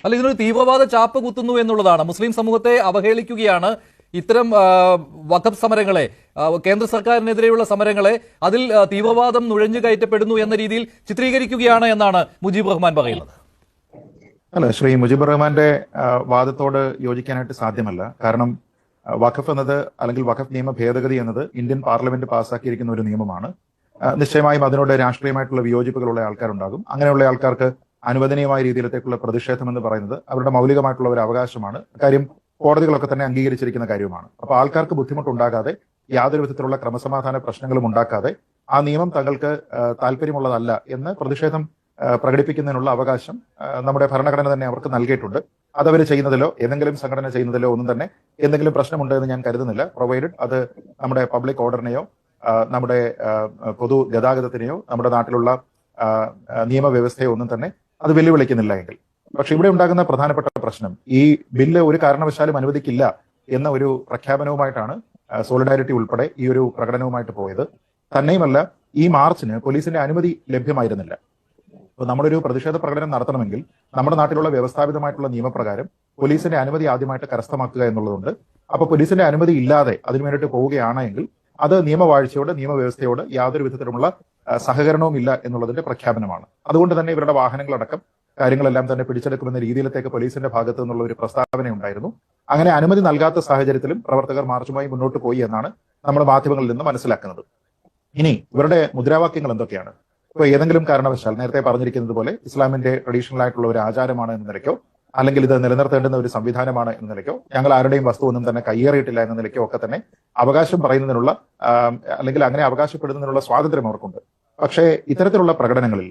അല്ല, ഇതിനൊരു തീവ്രവാദ ചാപ്പ് കുത്തുന്നു എന്നുള്ളതാണ്. മുസ്ലിം സമൂഹത്തെ അവഹേളിക്കുകയാണ്. ഇത്തരം വഖഫ് സമരങ്ങളെ, കേന്ദ്ര സർക്കാരിനെതിരെയുള്ള സമരങ്ങളെ അതിൽ തീവ്രവാദം നുഴഞ്ഞു കയറ്റപ്പെടുന്നു എന്ന രീതിയിൽ ചിത്രീകരിക്കുകയാണ് എന്നാണ് മുജീബ് റഹ്മാൻ പറയുന്നത്. അല്ല, ശ്രീ മുജീബ് റഹ്മാന്റെ വാദത്തോട് യോജിക്കാനായിട്ട് സാധ്യമല്ല. കാരണം വഖഫ് എന്നത് അല്ലെങ്കിൽ വഖഫ് നിയമ ഭേദഗതി എന്നത് ഇന്ത്യൻ പാർലമെന്റ് പാസ്സാക്കിയിരിക്കുന്ന ഒരു നിയമമാണ്. നിശ്ചയമായും അതിനോട് രാഷ്ട്രീയമായിട്ടുള്ള വിയോജിപ്പുകളുള്ള ആൾക്കാരുണ്ടാകും. അങ്ങനെയുള്ള ആൾക്കാർക്ക് അനുവദനീയമായ രീതിയിലേക്കുള്ള പ്രതിഷേധം എന്ന് പറയുന്നത് അവരുടെ മൗലികമായിട്ടുള്ള ഒരു അവകാശമാണ്. കാര്യം കോടതികളൊക്കെ തന്നെ അംഗീകരിച്ചിരിക്കുന്ന കാര്യമാണ്. അപ്പൊ ആൾക്കാർക്ക് ബുദ്ധിമുട്ടുണ്ടാകാതെ, യാതൊരു വിധത്തിലുള്ള ക്രമസമാധാന പ്രശ്നങ്ങളും ഉണ്ടാക്കാതെ ആ നിയമം തങ്ങൾക്ക് താല്പര്യമുള്ളതല്ല എന്ന് പ്രതിഷേധം പ്രകടിപ്പിക്കുന്നതിനുള്ള അവകാശം നമ്മുടെ ഭരണഘടന തന്നെ അവർക്ക് നൽകിയിട്ടുണ്ട്. അതവർ ചെയ്യുന്നതിലോ ഏതെങ്കിലും സംഘടന ചെയ്യുന്നതിലോ ഒന്നും തന്നെ എന്തെങ്കിലും പ്രശ്നമുണ്ട് എന്ന് ഞാൻ കരുതുന്നില്ല, പ്രൊവൈഡഡ് അത് നമ്മുടെ പബ്ലിക് ഓർഡറിനെയോ നമ്മുടെ പൊതു ഗതാഗതത്തിനെയോ നമ്മുടെ നാട്ടിലുള്ള നിയമവ്യവസ്ഥയോ ഒന്നും തന്നെ അത് വെല്ലുവിളിക്കുന്നില്ല എങ്കിൽ. പക്ഷെ ഇവിടെ ഉണ്ടാകുന്ന പ്രധാനപ്പെട്ട പ്രശ്നം, ഈ ബില്ല് ഒരു കാരണവശാലും അനുവദിക്കില്ല എന്ന ഒരു പ്രഖ്യാപനവുമായിട്ടാണ് സോളിഡാരിറ്റി ഉൾപ്പെടെ ഈ ഒരു പ്രകടനവുമായിട്ട് പോയത്. തന്നെയുമല്ല, ഈ മാർച്ചിന് പോലീസിന്റെ അനുമതി ലഭ്യമായിരുന്നില്ല. അപ്പൊ നമ്മളൊരു പ്രതിഷേധ പ്രകടനം നടത്തണമെങ്കിൽ നമ്മുടെ നാട്ടിലുള്ള വ്യവസ്ഥാപിതമായിട്ടുള്ള നിയമപ്രകാരം പോലീസിന്റെ അനുമതി ആദ്യമായിട്ട് കരസ്ഥമാക്കുക എന്നുള്ളതുണ്ട്. അപ്പൊ പോലീസിന്റെ അനുമതി ഇല്ലാതെ അതിനു വേണ്ടിയിട്ട് പോവുകയാണെങ്കിൽ അത് നിയമവാഴ്ചയോട് നിയമവ്യവസ്ഥയോട് യാതൊരു വിധത്തിലുമുള്ള സഹകരണവും ഇല്ല എന്നുള്ളതിന്റെ പ്രഖ്യാപനമാണ്. അതുകൊണ്ട് തന്നെ ഇവരുടെ വാഹനങ്ങളടക്കം കാര്യങ്ങളെല്ലാം തന്നെ പിടിച്ചെടുക്കുമെന്ന രീതിയിലത്തേക്ക് പോലീസിന്റെ ഭാഗത്തു നിന്നുള്ള ഒരു പ്രസ്താവന ഉണ്ടായിരുന്നു. അങ്ങനെ അനുമതി നൽകാത്ത സാഹചര്യത്തിലും പ്രവർത്തകർ മാർച്ചുമായി മുന്നോട്ട് പോയി എന്നാണ് നമ്മൾ മാധ്യമങ്ങളിൽ നിന്ന് മനസ്സിലാക്കുന്നത്. ഇനി ഇവരുടെ മുദ്രാവാക്യങ്ങൾ എന്തൊക്കെയാണ്? ഇപ്പൊ ഏതെങ്കിലും കാരണവശാൽ നേരത്തെ പറഞ്ഞിരിക്കുന്നത് പോലെ ഇസ്ലാമിന്റെ ട്രഡീഷണൽ ആയിട്ടുള്ള ഒരു ആചാരമാണ് എന്ന നിലയ്ക്കോ, അല്ലെങ്കിൽ ഇത് നിലനിർത്തേണ്ടുന്ന ഒരു സംവിധാനമാണ് എന്ന നിലയ്ക്കോ, ഞങ്ങൾ ആരുടെയും വസ്തു ഒന്നും തന്നെ കയ്യേറിയിട്ടില്ല എന്ന നിലയ്ക്കോ ഒക്കെ തന്നെ അവകാശം പറയുന്നതിനുള്ള അല്ലെങ്കിൽ അങ്ങനെ അവകാശപ്പെടുന്നതിനുള്ള സ്വാതന്ത്ര്യം അവർക്കുണ്ട്. പക്ഷേ ഇത്തരത്തിലുള്ള പ്രകടനങ്ങളിൽ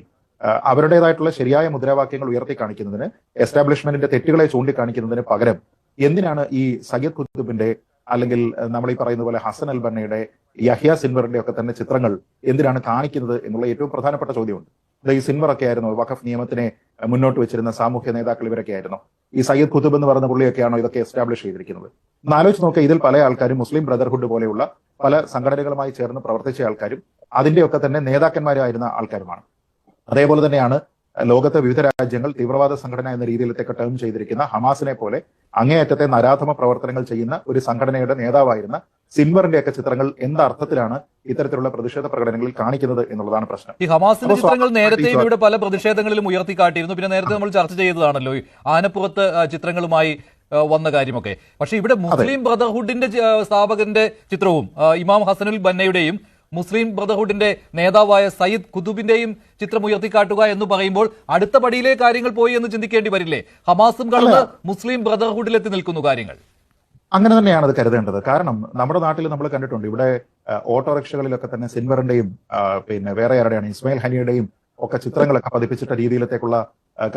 അവരുടേതായിട്ടുള്ള ശരിയായ മുദ്രാവാക്യങ്ങൾ ഉയർത്തി കാണിക്കുന്നതിന്, എസ്റ്റാബ്ലിഷ്മെന്റിന്റെ തെറ്റുകളെ ചൂണ്ടിക്കാണിക്കുന്നതിന് പകരം എന്തിനാണ് ഈ സയ്യിദ് ഖുത്ബിന്റെ അല്ലെങ്കിൽ നമ്മൾ ഈ പറയുന്ന പോലെ ഹസൻ അൽ ബന്നയുടെ, യഹ്യ സിൻവറിന്റെ ഒക്കെ തന്നെ ചിത്രങ്ങൾ എന്തിനാണ് കാണിക്കുന്നത് എന്നുള്ള ഏറ്റവും പ്രധാനപ്പെട്ട ചോദ്യമുണ്ട്. ഈ സിൻവർ ഒക്കെ ആയിരുന്നു വഖഫ് നിയമത്തിനെ മുന്നോട്ട് വെച്ചിരുന്ന സാമൂഹ്യ നേതാക്കൾ, ഇവരൊക്കെ ആയിരുന്നു. ഈ സയ്യിദ് ഖുത്ബ് എന്ന് പറയുന്ന പുള്ളിയൊക്കെയാണോ ഇതൊക്കെ എസ്റ്റാബ്ലിഷ് ചെയ്തിരിക്കുന്നത്? എന്നാലോചിച്ച് നോക്കുക, ഇതിൽ പല ആൾക്കാരും മുസ്ലിം ബ്രദർഹുഡ് പോലെയുള്ള പല സംഘടനകളുമായി ചേർന്ന് പ്രവർത്തിച്ച ആൾക്കാരും അതിന്റെയൊക്കെ തന്നെ നേതാക്കന്മാരായിരുന്ന ആൾക്കാരുമാണ്. അതേപോലെ തന്നെയാണ് ലോകത്തെ വിവിധ രാജ്യങ്ങൾ തീവ്രവാദ സംഘടന എന്ന രീതിയിലത്തേക്ക് ടേം ചെയ്തിരിക്കുന്ന ഹമാസിനെ പോലെ അങ്ങേയറ്റത്തെ നരാധമ പ്രവർത്തനങ്ങൾ ചെയ്യുന്ന ഒരു സംഘടനയുടെ നേതാവായിരുന്ന സിൻവറിന്റെ ഒക്കെ ചിത്രങ്ങൾ എന്തർത്ഥത്തിലാണ് ഇത്തരത്തിലുള്ള പ്രതിഷേധ പ്രകടനങ്ങളിൽ കാണിക്കുന്നത് എന്നുള്ളതാണ് പ്രശ്നം. ഈ ഹമാസിന്റെ ചിത്രങ്ങൾ നേരത്തെയും ഇവിടെ പല പ്രതിഷേധങ്ങളിലും ഉയർത്തിക്കാട്ടിയിരുന്നു. പിന്നെ നേരത്തെ നമ്മൾ ചർച്ച ചെയ്തതാണല്ലോ ഈ ആനപ്പുറത്ത് ചിത്രങ്ങളുമായി വന്ന കാര്യമൊക്കെ. പക്ഷെ ഇവിടെ മുസ്ലിം ബ്രദർഹുഡിന്റെ സ്ഥാപകന്റെ ചിത്രവും ഇമാം ഹസനുൽ ബന്നയുടെയും മുസ്ലിം ബ്രദർഹുഡിന്റെ നേതാവായ സയ്യിദ് ഖുതുബിന്റെയും ചിത്രം ഉയർത്തിക്കാട്ടുക എന്ന് പറയുമ്പോൾ അടുത്ത പടിയിലെ കാര്യങ്ങൾ പോയി എന്ന് ചിന്തിക്കേണ്ടി വരില്ലേ? ഹമാസും കടന്ന് മുസ്ലിം ബ്രദർഹുഡിലെത്തി നിൽക്കുന്നു കാര്യങ്ങൾ. അങ്ങനെ തന്നെയാണ് അത് കരുതേണ്ടത്. കാരണം നമ്മുടെ നാട്ടിൽ നമ്മൾ കണ്ടിട്ടുണ്ട്, ഇവിടെ ഓട്ടോറിക്ഷകളിലൊക്കെ തന്നെ സിൻവറിന്റെയും പിന്നെ വേറെ ആരുടെയാണ്, ഇസ്മായിൽ ഹനിയുടെയും ഒക്കെ ചിത്രങ്ങളൊക്കെ പതിപ്പിച്ചിട്ട രീതിയിലത്തേക്കുള്ള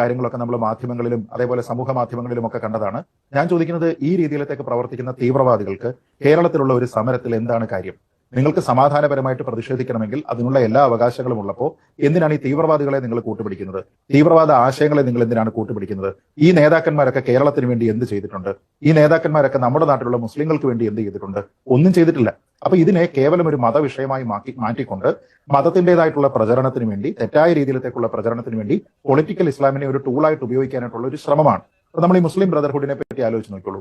കാര്യങ്ങളൊക്കെ നമ്മൾ മാധ്യമങ്ങളിലും അതേപോലെ സമൂഹ മാധ്യമങ്ങളിലും ഒക്കെ കണ്ടതാണ്. ഞാൻ ചോദിക്കുന്നത്, ഈ രീതിയിലത്തേക്ക് പ്രവർത്തിക്കുന്ന തീവ്രവാദികൾക്ക് കേരളത്തിലുള്ള ഒരു സമരത്തിൽ എന്താണ് കാര്യം? നിങ്ങൾക്ക് സമാധാനപരമായിട്ട് പ്രതിഷേധിക്കണമെങ്കിൽ അതിനുള്ള എല്ലാ അവകാശങ്ങളും ഉള്ളപ്പോൾ എന്തിനാണ് ഈ തീവ്രവാദികളെ നിങ്ങൾ കൂട്ടുപിടിക്കുന്നത്? തീവ്രവാദ ആശയങ്ങളെ നിങ്ങൾ എന്തിനാണ് കൂട്ടുപിടിക്കുന്നത്? ഈ നേതാക്കന്മാരൊക്കെ കേരളത്തിന് വേണ്ടി എന്ത് ചെയ്തിട്ടുണ്ട്? ഈ നേതാക്കന്മാരൊക്കെ നമ്മുടെ നാട്ടിലുള്ള മുസ്ലിങ്ങൾക്ക് വേണ്ടി എന്ത് ചെയ്തിട്ടുണ്ട്? ഒന്നും ചെയ്തിട്ടില്ല. അപ്പൊ ഇതിനെ കേവലം ഒരു മതവിഷയമായി മാറ്റിക്കൊണ്ട് മതത്തിന്റേതായിട്ടുള്ള പ്രചരണത്തിന് വേണ്ടി, തെറ്റായ രീതിയിലത്തേക്കുള്ള പ്രചരണത്തിന് വേണ്ടി പൊളിറ്റിക്കൽ ഇസ്ലാമിനെ ഒരു ടൂളായിട്ട് ഉപയോഗിക്കാനായിട്ടുള്ള ഒരു ശ്രമമാണ്. അപ്പൊ നമ്മൾ ഈ മുസ്ലിം ബ്രദർഹുഡിനെ പറ്റി ആലോചിച്ച് നോക്കിയുള്ളൂ.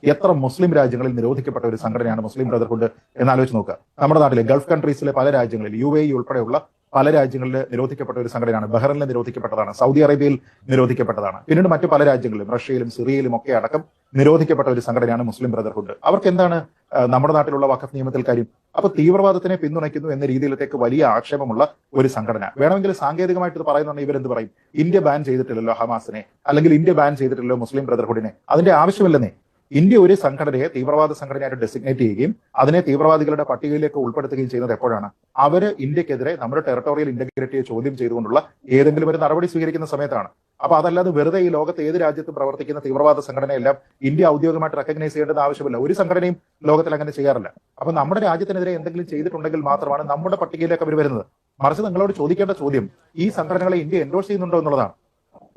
എത്ര മുസ്ലിം രാജ്യങ്ങളിൽ നിരോധിക്കപ്പെട്ട ഒരു സംഘടനയാണ് മുസ്ലിം ബ്രദർഹുഡ് എന്നാലോചിച്ച് നോക്കുക. നമ്മുടെ നാട്ടിലെ ഗൾഫ് കൺട്രീസിലെ പല രാജ്യങ്ങളിൽ, UAE ഉൾപ്പെടെയുള്ള പല രാജ്യങ്ങളിൽ നിരോധിക്കപ്പെട്ട ഒരു സംഘടനയാണ്. ബഹ്റൈനിൽ നിരോധിക്കപ്പെട്ടതാണ്, സൗദി അറേബ്യയിൽ നിരോധിക്കപ്പെട്ടതാണ്, പിന്നീട് മറ്റു പല രാജ്യങ്ങളിലും റഷ്യയിലും സിറിയയിലും ഒക്കെ അടക്കം നിരോധിക്കപ്പെട്ട ഒരു സംഘടനയാണ് മുസ്ലിം ബ്രദർഹുഡ്. അവർക്ക് എന്താണ് നമ്മുടെ നാട്ടിലുള്ള വഖഫ് നിയമത്തിൽ കാര്യം? അപ്പൊ തീവ്രവാദത്തിനെ പിന്തുണയ്ക്കുന്നു എന്ന രീതിയിലത്തേക്ക് വലിയ ആക്ഷേപമുള്ള ഒരു സംഘടന വേണമെങ്കിൽ സാങ്കേതികമായിട്ട് ഇത് പറയുന്നുണ്ടെങ്കിൽ ഇവരെന്ത് പറയും? ഇന്ത്യ ബാൻ ചെയ്തിട്ടില്ലല്ലോ ഹമാസിനെ, അല്ലെങ്കിൽ ഇന്ത്യ ബാൻ ചെയ്തിട്ടില്ലല്ലോ മുസ്ലിം ബ്രദർഹുഡിനെ. അതിന്റെ ആവശ്യമില്ലെന്നേ. ഇന്ത്യ ഒരു സംഘടനയെ തീവ്രവാദ സംഘടനയായിട്ട് ഡെസിഗ്നേറ്റ് ചെയ്യുകയും അതിനെ തീവ്രവാദികളുടെ പട്ടികയിലേക്ക് ഉൾപ്പെടുത്തുകയും ചെയ്യുന്നത് എപ്പോഴാണ്? അവര് ഇന്ത്യക്കെതിരെ നമ്മുടെ ടെറിട്ടോറിയൽ ഇന്റഗ്രിറ്റിയെ ചോദ്യം ചെയ്തുകൊണ്ടുള്ള ഏതെങ്കിലും ഒരു നടപടി സ്വീകരിക്കുന്ന സമയത്താണ്. അപ്പൊ അതല്ലാതെ വെറുതെ ഈ ലോകത്ത് ഏത് രാജ്യത്തും പ്രവർത്തിക്കുന്ന തീവ്രവാദ സംഘടനയെല്ലാം ഇന്ത്യ ഔദ്യോഗികമായിട്ട് റെക്കഗ്നൈസ് ചെയ്യേണ്ടത് ആവശ്യമില്ല. ഒരു സംഘടനയും ലോകത്തിൽ അങ്ങനെ ചെയ്യാറില്ല. അപ്പൊ നമ്മുടെ രാജ്യത്തിനെതിരെ എന്തെങ്കിലും ചെയ്തിട്ടുണ്ടെങ്കിൽ മാത്രമാണ് നമ്മുടെ പട്ടികയിലേക്ക് അവർ വരുന്നത്. മറിച്ച് നിങ്ങളോട് ചോദിക്കേണ്ട ചോദ്യം, ഈ സംഘടനകളെ ഇന്ത്യ എൻഡോഴ്സ് ചെയ്യുന്നുണ്ടോ എന്നുള്ളതാണ്.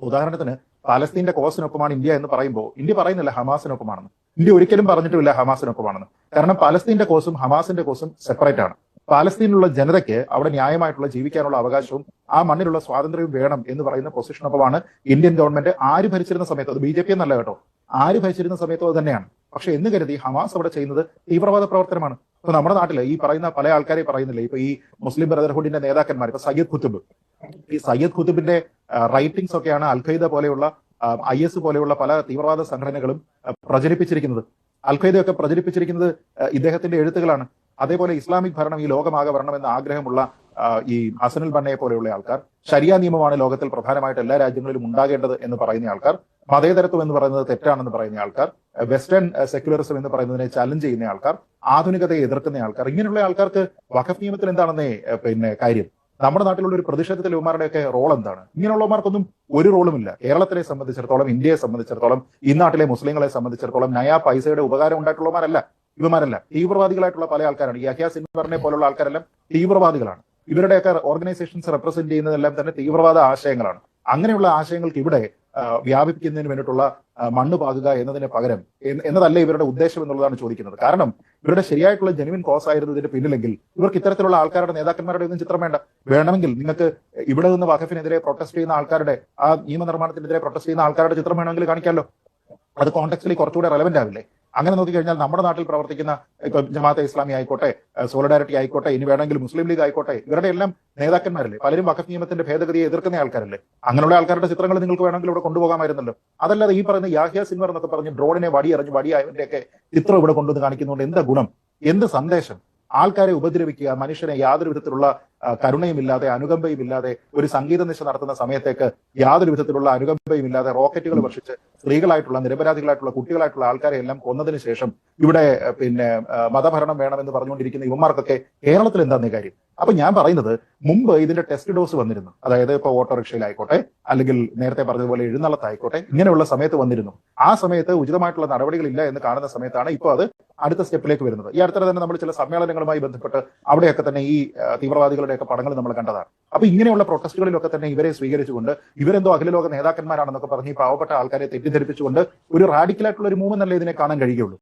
ഉദാഹരണത്തിന് പാലസ്തീന്റെ കോസിനൊപ്പമാണ് ഇന്ത്യ എന്ന് പറയുമ്പോൾ ഇന്ത്യ പറയുന്നില്ല ഹമാസിനൊപ്പമാണെന്ന്. ഇന്ത്യ ഒരിക്കലും പറഞ്ഞിട്ടുമില്ല ഹമാസിനൊപ്പമാണെന്ന്. കാരണം പാലസ്തീന്റെ കോസും ഹമാസിന്റെ കോസും സെപ്പറേറ്റ് ആണ്. പാലസ്തീനിലുള്ള ജനതയ്ക്ക് അവിടെ ന്യായമായിട്ടുള്ള ജീവിക്കാനുള്ള അവകാശവും ആ മണ്ണിലുള്ള സ്വാതന്ത്ര്യവും വേണം എന്ന് പറയുന്ന പൊസിഷനൊപ്പമാണ് ഇന്ത്യൻ ഗവൺമെന്റ് ആര് ഭരിച്ചിരുന്ന സമയത്ത്, അത് BJP എന്നല്ല കേട്ടോ, ആര് ഭരിച്ചിരുന്ന സമയത്തും അത് തന്നെയാണ്. പക്ഷെ എന്ന് കരുതി ഹമാസ് അവിടെ ചെയ്യുന്നത് തീവ്രവാദ പ്രവർത്തനമാണ്. ഇപ്പൊ നമ്മുടെ നാട്ടില് ഈ പറയുന്ന പല ആൾക്കാരെ പറയുന്നില്ല, ഇപ്പൊ ഈ മുസ്ലിം ബ്രദർഹുഡിന്റെ നേതാക്കന്മാർ, ഇപ്പൊ സയ്യദ് ഖുത്തുബ്, ഈ സയ്യദ് ഖുത്തുബിന്റെ റൈറ്റിംഗ്സ് ഒക്കെയാണ് അൽ ഖയ്ദ പോലെയുള്ള IS പോലെയുള്ള പല തീവ്രവാദ സംഘടനകളും പ്രചരിപ്പിച്ചിരിക്കുന്നത്. അൽ ഖയ്ദയൊക്കെ പ്രചരിപ്പിച്ചിരിക്കുന്നത് ഇദ്ദേഹത്തിന്റെ എഴുത്തുകളാണ്. അതേപോലെ ഇസ്ലാമിക് ഭരണം ഈ ലോകമാകെ വരണമെന്ന ആഗ്രഹമുള്ള ഈ ഹസനുൽ ബന്നയെ പോലെയുള്ള ആൾക്കാർ, ശരിയ നിയമമാണ് ലോകത്തിൽ പ്രധാനമായിട്ട് എല്ലാ രാജ്യങ്ങളിലും ഉണ്ടാകേണ്ടത് എന്ന് പറയുന്ന ആൾക്കാർ, മതേതരത്വം എന്ന് പറയുന്നത് തെറ്റാണെന്ന് പറയുന്ന ആൾക്കാർ, വെസ്റ്റേൺ സെക്യുലറിസം എന്ന് പറയുന്നതിനെ ചലഞ്ച് ചെയ്യുന്ന ആൾക്കാർ, ആധുനികതയെ എതിർക്കുന്ന ആൾക്കാർ, ഇങ്ങനെയുള്ള ആൾക്കാർക്ക് വഖഫ് നിയമത്തിൽ എന്താണെന്നേ കാര്യം. നമ്മുടെ നാട്ടിലുള്ള ഒരു പ്രതിഷേധത്തിൽ ഇവന്മാരുടെയൊക്കെ റോൾ എന്താണ്? ഇങ്ങനെയുള്ളവർക്കൊന്നും ഒരു റോളുമില്ല. കേരളത്തിലെ സംബന്ധിച്ചിടത്തോളം, ഇന്ത്യയെ സംബന്ധിച്ചിടത്തോളം, ഈ നാട്ടിലെ മുസ്ലിങ്ങളെ സംബന്ധിച്ചിടത്തോളം നയാ പൈസയുടെ ഉപകാരം ഉണ്ടായിട്ടുള്ളവന്മാരല്ല ഇവന്മാരല്ല. തീവ്രവാദികളായിട്ടുള്ള പല ആൾക്കാരാണ്. യഹ്യ സിൻവറിനെ പോലുള്ള ആൾക്കാരെല്ലാം തീവ്രവാദികളാണ്. ഇവരുടെയൊക്കെ ഓർഗനൈസേഷൻസ് റെപ്രസെന്റ് ചെയ്യുന്നതെല്ലാം തന്നെ തീവ്രവാദ ആശയങ്ങളാണ്. അങ്ങനെയുള്ള ആശയങ്ങൾക്ക് ഇവിടെ വ്യാപിപ്പിക്കുന്നതിന് വേണ്ടിയിട്ടുള്ള മണ്ണ് പാകുക എന്നതിന് പകരം എന്നതല്ല ഇവരുടെ ഉദ്ദേശം എന്നുള്ളതാണ് ചോദിക്കുന്നത്. കാരണം ഇവരുടെ ശരിയായിട്ടുള്ള ജെനുവിൻ കോസ് ആയിരുന്നു ഇതിന്റെ പിന്നിലെങ്കിൽ ഇവർക്ക് ഇത്തരത്തിലുള്ള ആൾക്കാരുടെ നേതാക്കന്മാരുടെ ഒന്നും ചിത്രം വേണ്ട. വേണമെങ്കിൽ നിങ്ങൾക്ക് ഇവിടെ നിന്ന് വഖഫിനെതിരെ പ്രൊട്ടസ്റ്റ് ചെയ്യുന്ന ആൾക്കാരുടെ, ആ നിയമനിർമ്മാണത്തിനെതിരെ പ്രൊട്ടസ്റ്റ് ചെയ്യുന്ന ആൾക്കാരുടെ ചിത്രം വേണമെങ്കിൽ കാണിക്കാമല്ലോ. അത് കോണ്ടെക്സ്റ്റിൽ കുറച്ചുകൂടെ റെലവെന്റ് ആവില്ലേ? അങ്ങനെ നോക്കിക്കഴിഞ്ഞാൽ നമ്മുടെ നാട്ടിൽ പ്രവർത്തിക്കുന്ന ഇപ്പൊ ജമാഅത്തെ ഇസ്ലാമി ആയിക്കോട്ടെ, സോളിഡാരിറ്റി ആയിക്കോട്ടെ, ഇനി വേണമെങ്കിൽ മുസ്ലിം ലീഗ് ആയിക്കോട്ടെ, ഇവരുടെ എല്ലാം നേതാക്കന്മാരല്ലേ, പലരും വഖഫ് നിയമത്തിന്റെ ഭേദഗതിയെ എതിർക്കുന്ന ആൾക്കാരല്ലേ. അങ്ങനെയുള്ള ആൾക്കാരുടെ ചിത്രങ്ങൾ നിങ്ങൾക്ക് വേണമെങ്കിൽ ഇവിടെ കൊണ്ടുപോകാമായിരുന്നല്ലോ. അതല്ലാതെ ഈ പറയുന്ന യാഹ്യ സിൻവർ എന്നൊക്കെ പറഞ്ഞ് ഡ്രോണിനെ വടിയെറിഞ്ഞ് വടിയായവന്റെയൊക്കെ ചിത്രം ഇവിടെ കൊണ്ടുവന്ന് കാണിക്കുന്നതുകൊണ്ട് എന്താ ഗുണം? എന്ത് സന്ദേശം? ആൾക്കാരെ ഉപദ്രവിക്കുക, മനുഷ്യനെ യാതൊരു വിധത്തിലുള്ള കരുണയും ഇല്ലാതെ, അനുകമ്പയും ഇല്ലാതെ, ഒരു സംഗീത നിശ നടത്തുന്ന സമയത്തേക്ക് യാതൊരു വിധത്തിലുള്ള അനുകമ്പയും ഇല്ലാതെ റോക്കറ്റുകൾ വർഷിച്ച് സ്ത്രീകളായിട്ടുള്ള, നിരപരാധികളായിട്ടുള്ള, കുട്ടികളായിട്ടുള്ള ആൾക്കാരെ എല്ലാം കൊന്നതിന് ശേഷം ഇവിടെ മതഭരണം വേണമെന്ന് പറഞ്ഞുകൊണ്ടിരിക്കുന്ന ഇവന്മാർക്കൊക്കെ കേരളത്തിൽ എന്താണെന്ന് കാര്യം? അപ്പൊ ഞാൻ പറയുന്നത്, മുമ്പ് ഇതിന്റെ ടെസ്റ്റ് ഡോസ് വന്നിരുന്നു. അതായത് ഇപ്പൊ ഓട്ടോറിക്ഷയിലായിക്കോട്ടെ, അല്ലെങ്കിൽ നേരത്തെ പറഞ്ഞതുപോലെ എഴുന്നള്ളത്തായിക്കോട്ടെ, ഇങ്ങനെയുള്ള സമയത്ത് വന്നിരുന്നു. ആ സമയത്ത് ഉചിതമായിട്ടുള്ള നടപടികളില്ല എന്ന് കാണുന്ന സമയത്താണ് ഇപ്പോൾ അത് അടുത്ത സ്റ്റെപ്പിലേക്ക് വരുന്നത്. ഈ അടുത്തിടെ തന്നെ നമ്മൾ ചില സമ്മേളനങ്ങളുമായി ബന്ധപ്പെട്ട് അവിടെയൊക്കെ തന്നെ ഈ തീവ്രവാദികളുടെയൊക്കെ പടങ്ങൾ നമ്മൾ കണ്ടതാണ്. അപ്പൊ ഇങ്ങനെയുള്ള പ്രൊട്ടസ്റ്റുകളിലൊക്കെ തന്നെ ഇവരെ സ്വീകരിച്ചുകൊണ്ട് ഇവരെന്തോ അഖിലലോക നേതാക്കന്മാരാണെന്നൊക്കെ പറഞ്ഞ് ഈ പാവപ്പെട്ട ആൾക്കാരെ തെറ്റിദ്ധരിപ്പിച്ചുകൊണ്ട് ഒരു റാഡിക്കലായിട്ടുള്ള ഒരു മൂവ്മെന്റ് അല്ലേ ഇതിനെ കാണാൻ കഴിയുള്ളൂ.